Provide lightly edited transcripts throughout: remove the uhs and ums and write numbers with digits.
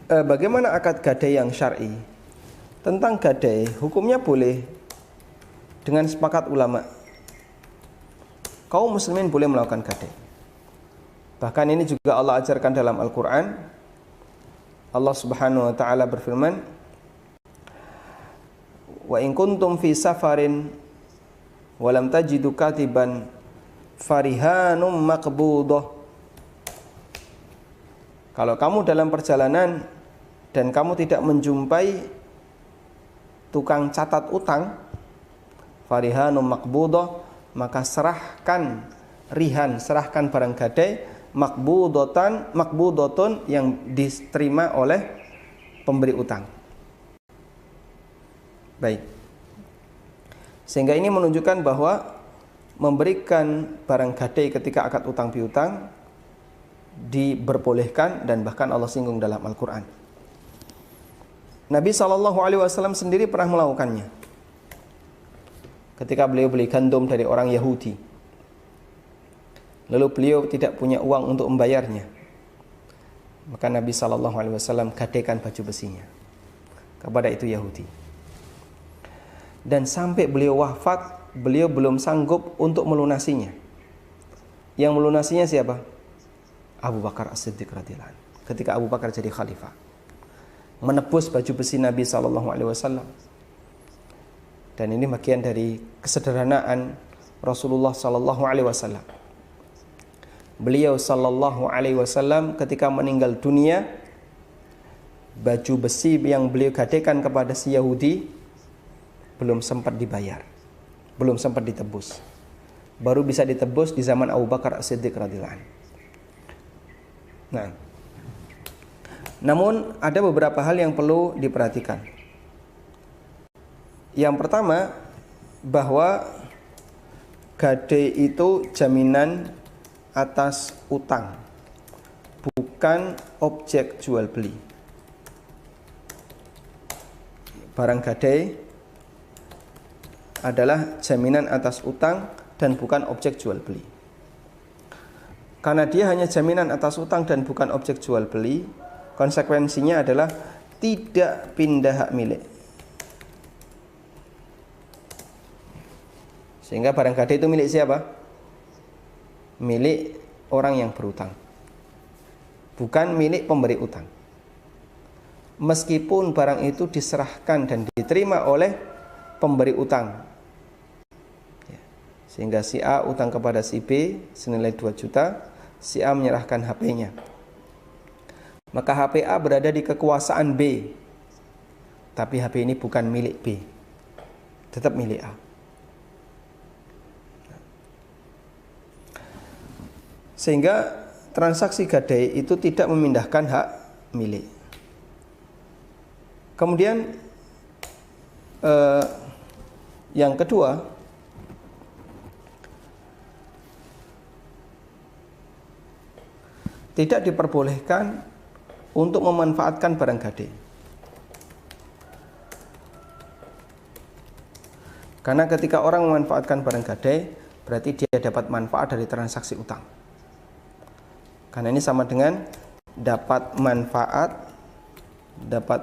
Bagaimana akad gadai yang syar'i? Tentang gadai, hukumnya boleh dengan sepakat ulama. Kaum muslimin boleh melakukan gadai. Bahkan ini juga Allah ajarkan dalam Al-Quran. Allah subhanahu wa ta'ala berfirman, wa in kuntum fi safarin walam tajidu katiban farihanum maqbudah. Kalau kamu dalam perjalanan dan kamu tidak menjumpai tukang catat utang, farihanum maqbudah, maka serahkan rihan, serahkan barang gadai maqbudatun yang diterima oleh pemberi utang. Baik. Sehingga ini menunjukkan bahwa memberikan barang gadai ketika akad utang piutang diperbolehkan dan bahkan Allah singgung dalam Al-Quran. Nabi SAW sendiri pernah melakukannya ketika beliau beli gandum dari orang Yahudi, lalu beliau tidak punya uang untuk membayarnya, maka Nabi SAW gadaikan baju besinya kepada itu Yahudi. Dan sampai beliau wafat, beliau belum sanggup untuk melunasinya. Yang melunasinya siapa? Abu Bakar As-Siddiq radhiyallahu anhu. Ketika Abu Bakar jadi khalifah, menebus baju besi Nabi SAW. Dan ini bagian dari kesederhanaan Rasulullah SAW. Beliau SAW ketika meninggal dunia, baju besi yang beliau gadaikan kepada si Yahudi belum sempat dibayar, belum sempat ditebus. Baru bisa ditebus di zaman Abu Bakar As-Siddiq radhiyallahu anhu. Nah, namun ada beberapa hal yang perlu diperhatikan. Yang pertama, bahwa gadai itu jaminan atas utang, bukan objek jual beli. Barang gadai adalah jaminan atas utang dan bukan objek jual beli. Karena dia hanya jaminan atas utang dan bukan objek jual beli, konsekuensinya adalah tidak pindah hak milik. Sehingga barang gadai itu milik siapa? Milik orang yang berutang, bukan milik pemberi utang. Meskipun barang itu diserahkan dan diterima oleh pemberi utang, sehingga si A utang kepada si B senilai 2 juta, si A menyerahkan HP-nya. Maka HP A berada di kekuasaan B, tapi HP ini bukan milik B, tetap milik A. Sehingga transaksi gadai itu tidak memindahkan hak milik. Kemudian yang kedua, tidak diperbolehkan untuk memanfaatkan barang gadai. Karena ketika orang memanfaatkan barang gadai, berarti dia dapat manfaat dari transaksi utang. Karena ini sama dengan dapat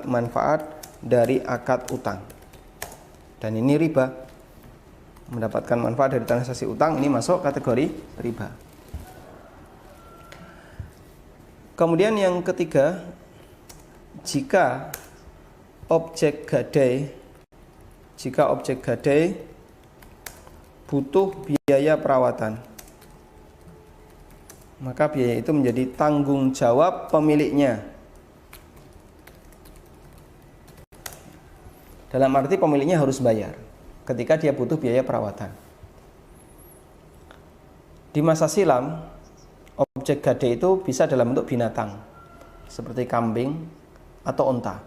manfaat dari akad utang. Dan ini riba. Mendapatkan manfaat dari transaksi utang ini masuk kategori riba. Kemudian yang ketiga, jika objek gadai butuh biaya perawatan, maka biaya itu menjadi tanggung jawab pemiliknya. Dalam arti pemiliknya harus bayar ketika dia butuh biaya perawatan. Di masa silam, objek gadai itu bisa dalam bentuk binatang seperti kambing atau unta.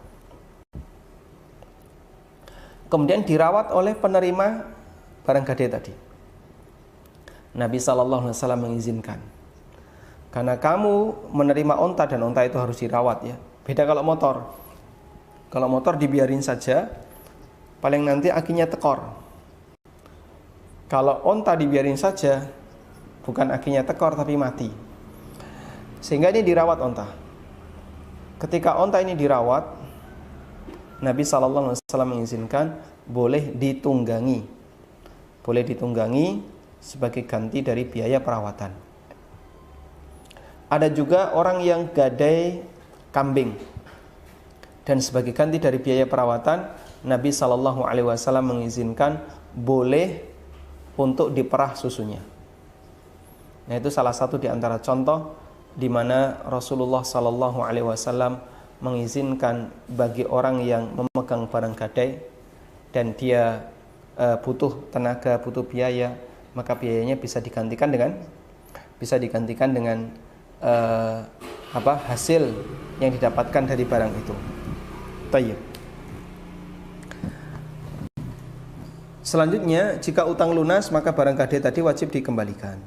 Kemudian dirawat oleh penerima barang gadai tadi. Nabi SAW mengizinkan. Karena kamu menerima unta dan unta itu harus dirawat ya. Beda kalau motor. Kalau motor dibiarin saja, paling nanti akinya tekor. Kalau unta dibiarin saja, bukan akinya tekor tapi mati. Sehingga ini dirawat unta. Ketika onta ini dirawat, Nabi SAW mengizinkan boleh ditunggangi. Boleh ditunggangi sebagai ganti dari biaya perawatan. Ada juga orang yang gadai kambing, dan sebagai ganti dari biaya perawatan, Nabi SAW mengizinkan boleh untuk diperah susunya. Nah, itu salah satu di antara contoh di mana Rasulullah SAW mengizinkan bagi orang yang memegang barang gadai dan dia butuh tenaga, butuh biaya, maka biayanya bisa digantikan dengan hasil yang didapatkan dari barang itu. Tayyib. Selanjutnya, jika utang lunas maka barang gadai tadi wajib dikembalikan.